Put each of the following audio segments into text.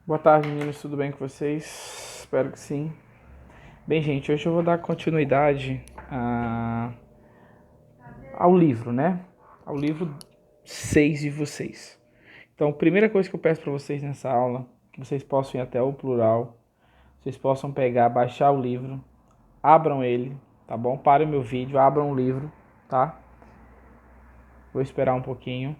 Boa tarde, meninos, tudo bem com vocês? Espero que sim. Bem, gente, hoje eu vou dar continuidade ao livro, né? Ao livro 6 de vocês. Então, a primeira coisa que eu peço para vocês nessa aula, que vocês possam ir até o plural, vocês possam pegar, baixar o livro, abram ele, tá bom? Parem o meu vídeo, abram o livro, tá? Vou esperar um pouquinho.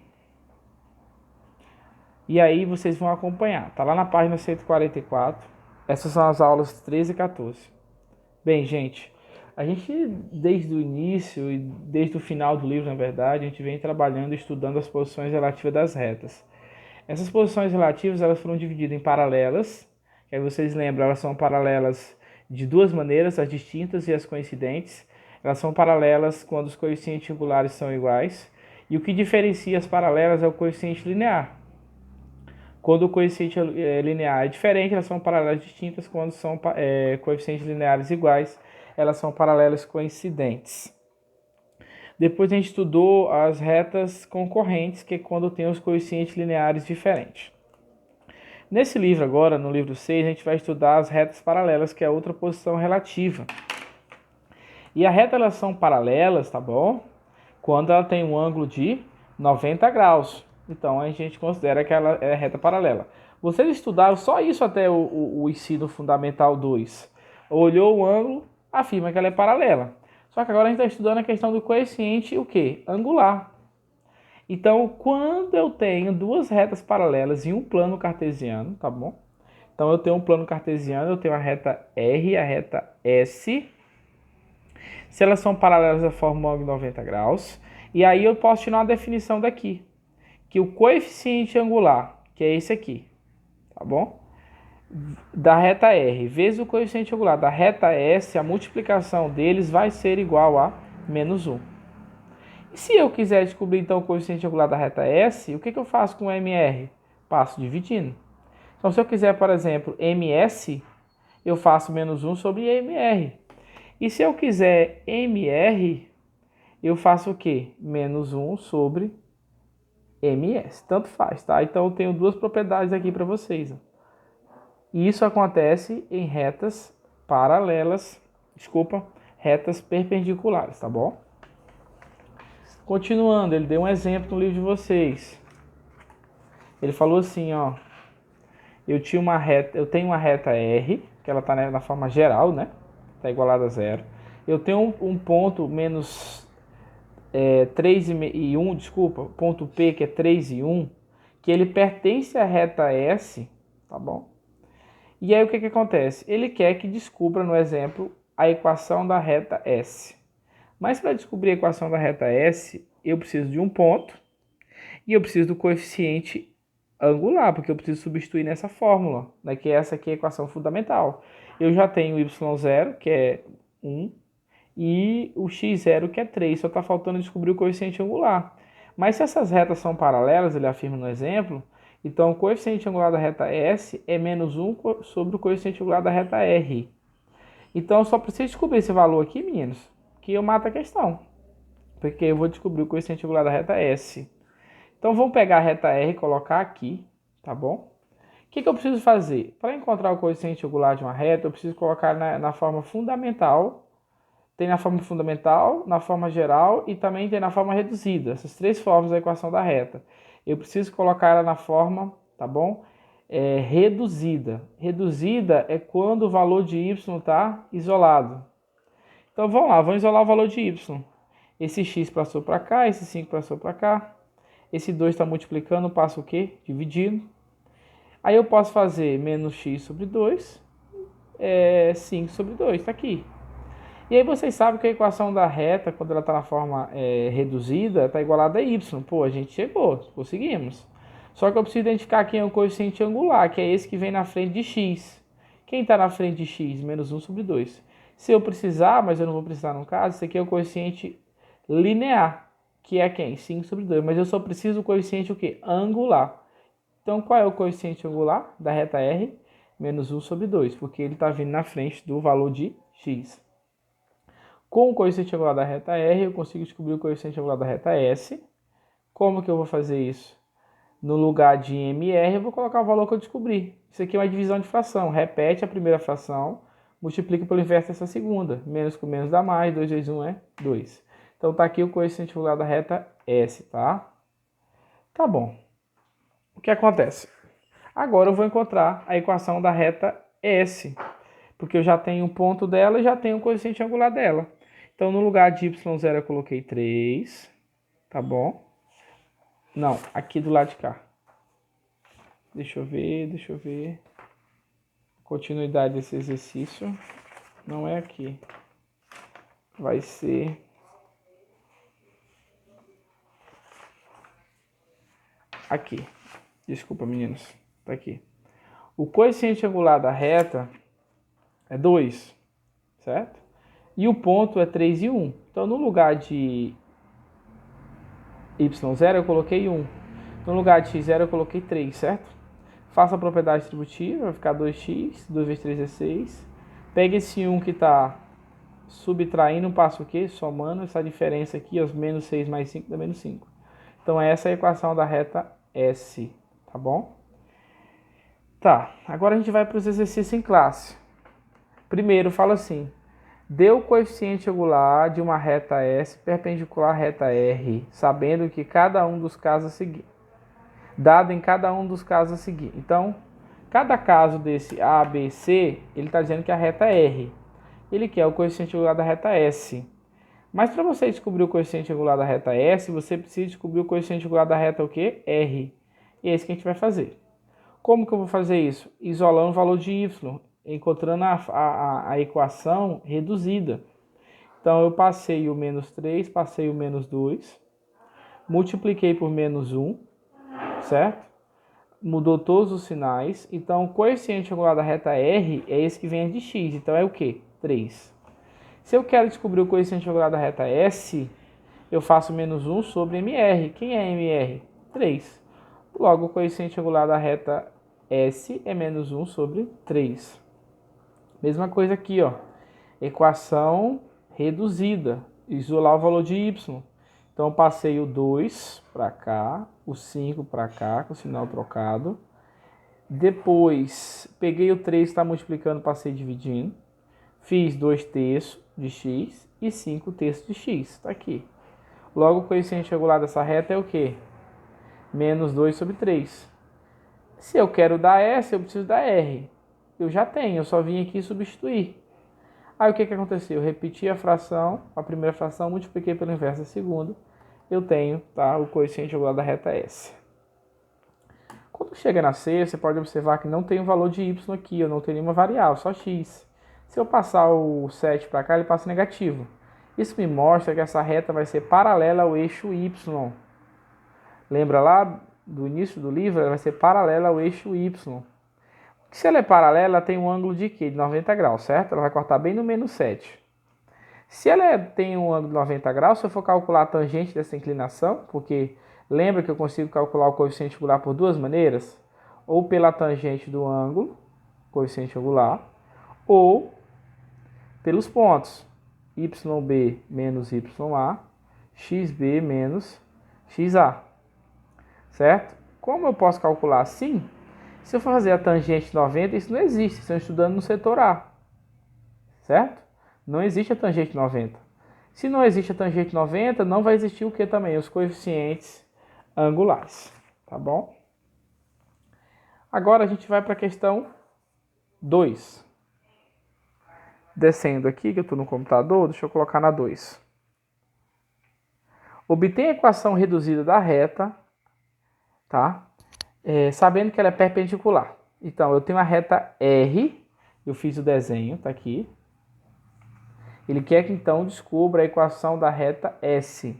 E aí vocês vão acompanhar. Tá lá na página 144. Essas são as aulas 13 e 14. Bem, gente, a gente desde o início e desde o final do livro, na verdade, a gente vem trabalhando e estudando as posições relativas das retas. Essas posições relativas, elas foram divididas em paralelas, que aí vocês lembram, elas são paralelas de duas maneiras, as distintas e as coincidentes. Elas são paralelas quando os coeficientes angulares são iguais, e o que diferencia as paralelas é o coeficiente linear. Quando o coeficiente linear é diferente, elas são paralelas distintas. Quando são coeficientes lineares iguais, elas são paralelas coincidentes. Depois a gente estudou as retas concorrentes, que é quando tem os coeficientes lineares diferentes. Nesse livro agora, no livro 6, a gente vai estudar as retas paralelas, que é a outra posição relativa. E a reta, elas são paralelas, tá bom? Quando ela tem um ângulo de 90 graus. Então a gente considera que ela é reta paralela. Vocês estudaram só isso até o ensino fundamental 2. Olhou o ângulo, afirma que ela é paralela. Só que agora a gente está estudando a questão do coeficiente, o quê? Angular. Então, quando eu tenho duas retas paralelas em um plano cartesiano, tá bom? Então eu tenho um plano cartesiano, eu tenho a reta R e a reta S. Se elas são paralelas, elas formam um ângulo de 90 graus. E aí eu posso tirar uma definição daqui, que o coeficiente angular, que é esse aqui, tá bom? Da reta R vezes o coeficiente angular da reta S, a multiplicação deles vai ser igual a menos 1. E se eu quiser descobrir então o coeficiente angular da reta S, o que eu faço com o MR? Passo dividindo. Então se eu quiser, por exemplo, MS, eu faço menos 1 sobre MR. E se eu quiser MR, eu faço o quê? Menos 1 sobre MS. Tanto faz, tá? Então eu tenho duas propriedades aqui para vocês. E isso acontece em retas paralelas, retas perpendiculares, tá bom? Continuando, ele deu um exemplo no livro de vocês. Ele falou assim, ó, eu tenho uma reta R, que ela está na forma geral, né? Está igualada a zero. Eu tenho um ponto menos 3 e 1, desculpa, ponto P, que é 3 e 1, que ele pertence à reta S, tá bom? E aí o que acontece? Ele quer que descubra, no exemplo, a equação da reta S. Mas para descobrir a equação da reta S, eu preciso de um ponto e eu preciso do coeficiente angular, porque eu preciso substituir nessa fórmula, né, que essa aqui é a equação fundamental. Eu já tenho y0, que é 1, e o x0, que é 3. Só está faltando descobrir o coeficiente angular. Mas se essas retas são paralelas, ele afirma no exemplo, então o coeficiente angular da reta S é menos 1 sobre o coeficiente angular da reta R. Então eu só preciso descobrir esse valor aqui, meninos, que eu mato a questão. Porque eu vou descobrir o coeficiente angular da reta S. Então vamos pegar a reta R e colocar aqui, tá bom? O que eu preciso fazer? Para encontrar o coeficiente angular de uma reta, eu preciso colocar na forma fundamental. Tem na forma fundamental, na forma geral e também tem na forma reduzida. Essas três formas da equação da reta. Eu preciso colocar ela na forma, tá bom? Reduzida. Reduzida é quando o valor de y está isolado. Então vamos lá, vamos isolar o valor de y. Esse x passou para cá, esse 5 passou para cá. Esse 2 está multiplicando, passa o quê? Dividindo. Aí eu posso fazer menos x sobre 2, 5 sobre 2, está aqui. E aí vocês sabem que a equação da reta, quando ela está na forma reduzida, está igualada a y. Pô, a gente chegou, conseguimos. Só que eu preciso identificar quem é o coeficiente angular, que é esse que vem na frente de x. Quem está na frente de x? Menos 1 sobre 2. Se eu precisar, mas eu não vou precisar no caso, esse aqui é o coeficiente linear, que é quem? 5 sobre 2. Mas eu só preciso do coeficiente o quê? Angular. Então, qual é o coeficiente angular da reta R? Menos 1 sobre 2, porque ele está vindo na frente do valor de x. Com o coeficiente angular da reta R, eu consigo descobrir o coeficiente angular da reta S. Como que eu vou fazer isso? No lugar de MR, eu vou colocar o valor que eu descobri. Isso aqui é uma divisão de fração. Repete a primeira fração, multiplica pelo inverso dessa segunda. Menos com menos dá mais, 2 vezes 1 é 2. Então está aqui o coeficiente angular da reta S, tá? Tá bom. O que acontece? Agora eu vou encontrar a equação da reta S, porque eu já tenho um ponto dela e já tenho o coeficiente angular dela. Então, no lugar de y0 eu coloquei 3, tá bom? Não, aqui do lado de cá. Deixa eu ver. Continuidade desse exercício. Não é aqui. Vai ser... aqui. Desculpa, meninos. Tá aqui. O coeficiente angular da reta é 2, certo? E o ponto é 3 e 1. Então, no lugar de y0 eu coloquei 1. No lugar de x0 eu coloquei 3, certo? Faça a propriedade distributiva, vai ficar 2x, 2 vezes 3 é 6. Pega esse 1 que está subtraindo, passa o quê? Somando essa diferença aqui, os menos 6 mais 5 dá menos 5. Então essa é a equação da reta S, tá bom? Tá, agora a gente vai para os exercícios em classe. Primeiro fala assim, dê o coeficiente angular de uma reta S perpendicular à reta R, sabendo que cada um dos casos a seguir. Dado em cada um dos casos a seguir. Então, cada caso desse A, B, C, ele está dizendo que a reta é R. Ele quer o coeficiente angular da reta S. Mas para você descobrir o coeficiente angular da reta S, você precisa descobrir o coeficiente angular da reta o quê? R. E é isso que a gente vai fazer. Como que eu vou fazer isso? Isolando o valor de Y, encontrando a equação reduzida. Então, eu passei o menos 3, passei o menos 2, multipliquei por menos 1, certo? Mudou todos os sinais. Então, o coeficiente angular da reta R é esse que vem de x. Então, é o quê? 3. Se eu quero descobrir o coeficiente angular da reta S, eu faço menos 1 sobre MR. Quem é MR? 3. Logo, o coeficiente angular da reta S é menos 1 sobre 3. Mesma coisa aqui, ó. Equação reduzida. Isolar o valor de y. Então, eu passei o 2 para cá, o 5 para cá, com o sinal trocado. Depois, peguei o 3 que está multiplicando, passei dividindo. Fiz 2 terços de x e 5 terços de x. Está aqui. Logo, o coeficiente angular dessa reta é o quê? Menos 2 sobre 3. Se eu quero dar S, eu preciso dar R. Eu já tenho, eu só vim aqui substituir. Aí o que aconteceu? Eu repeti a fração, a primeira fração, multipliquei pelo inverso da segunda. Eu tenho, tá, o coeficiente angular da reta S. Quando chega na C, você pode observar que não tem o valor de y aqui, eu não tenho nenhuma variável, só x. Se eu passar o 7 para cá, ele passa negativo. Isso me mostra que essa reta vai ser paralela ao eixo y. Lembra lá do início do livro? Ela vai ser paralela ao eixo y. Se ela é paralela, ela tem um ângulo de quê? De 90 graus, certo? Ela vai cortar bem no menos 7. Se ela tem um ângulo de 90 graus, se eu for calcular a tangente dessa inclinação, porque lembra que eu consigo calcular o coeficiente angular por duas maneiras? Ou pela tangente do ângulo, coeficiente angular, ou pelos pontos. YB menos YA, XB menos XA. Certo? Como eu posso calcular assim? Se eu for fazer a tangente de 90, isso não existe. Estão estudando no setor A. Certo? Não existe a tangente 90. Se não existe a tangente 90, não vai existir o que também? Os coeficientes angulares. Tá bom? Agora a gente vai para a questão 2. Descendo aqui, que eu estou no computador, deixa eu colocar na 2. Obtém a equação reduzida da reta, tá? Sabendo que ela é perpendicular. Então, eu tenho a reta R, eu fiz o desenho, tá aqui. Ele quer que, então, descubra a equação da reta S.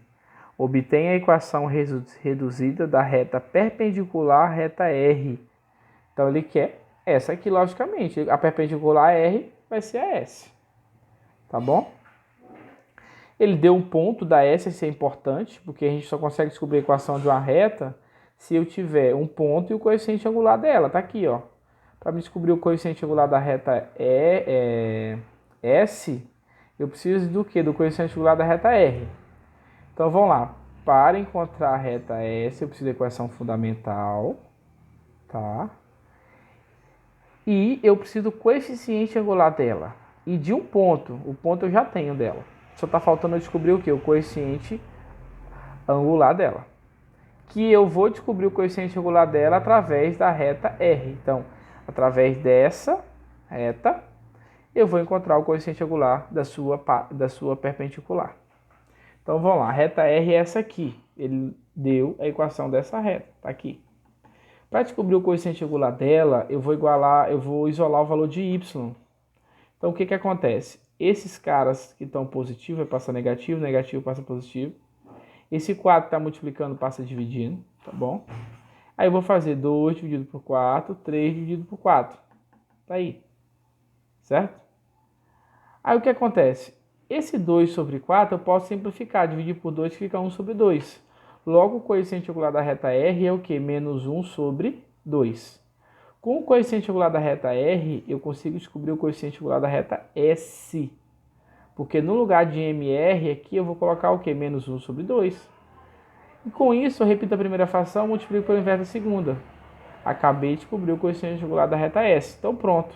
Obtém a equação reduzida da reta perpendicular à reta R. Então, ele quer essa aqui, logicamente. A perpendicular R vai ser a S. Tá bom? Ele deu um ponto da S, isso é importante, porque a gente só consegue descobrir a equação de uma reta se eu tiver um ponto e o coeficiente angular dela. Tá aqui, ó. Para descobrir o coeficiente angular da reta S, eu preciso do quê? Do coeficiente angular da reta R. Então, vamos lá. para encontrar a reta S, eu preciso da equação fundamental, tá? E eu preciso do coeficiente angular dela. E de um ponto. O ponto eu já tenho dela. Só está faltando eu descobrir o quê? O coeficiente angular dela. Que eu vou descobrir o coeficiente angular dela através da reta R. Então, através dessa reta, eu vou encontrar o coeficiente angular da sua perpendicular. Então, vamos lá. A reta R é essa aqui. Ele deu a equação dessa reta. Está aqui. Para descobrir o coeficiente angular dela, eu vou isolar o valor de y. Então, o que que acontece? Esses caras que estão positivos vai passar negativo, negativo passa positivo. Esse 4 está multiplicando, passa dividindo, tá bom? Aí eu vou fazer 2 dividido por 4, 3 dividido por 4. Tá aí, certo? Aí o que acontece? Esse 2 sobre 4 eu posso simplificar, dividir por 2 fica 1 sobre 2. Logo, o coeficiente angular da reta R é o quê? Menos 1 sobre 2. Com o coeficiente angular da reta R, eu consigo descobrir o coeficiente angular da reta S. Porque no lugar de MR aqui, eu vou colocar o quê? Menos 1 sobre 2. E com isso, eu repito a primeira fração, multiplico pelo inverso da segunda. Acabei de descobrir o coeficiente angular da reta S. Então, pronto.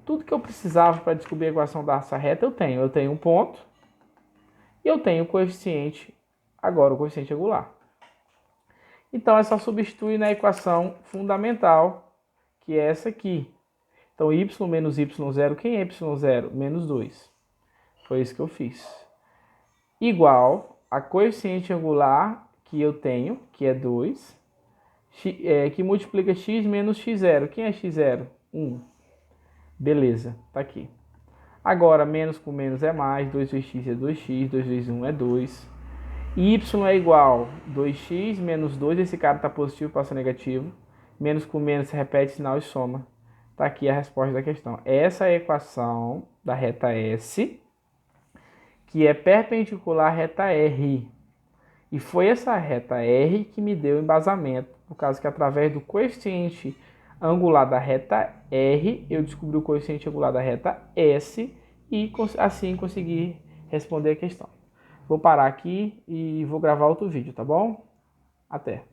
Tudo que eu precisava para descobrir a equação dessa reta, eu tenho. Eu tenho um ponto e eu tenho o coeficiente, agora o coeficiente angular. Então, é só substituir na equação fundamental, que é essa aqui. Então, y menos y0, quem é y0? Menos 2. Foi isso que eu fiz. Igual a coeficiente angular que eu tenho, que é 2, que multiplica x menos x0. Quem é x0? 1. Beleza, tá aqui. Agora, menos com menos é mais, 2 vezes x é 2x, 2 vezes 1 é 2. Y é igual a 2x menos 2, esse cara está positivo, passa negativo. Menos com menos se repete, sinal e soma. Tá aqui a resposta da questão. Essa é a equação da reta S, que é perpendicular à reta R. E foi essa reta R que me deu embasamento, por causa que através do coeficiente angular da reta R, eu descobri o coeficiente angular da reta S e assim consegui responder a questão. Vou parar aqui e vou gravar outro vídeo, tá bom? Até!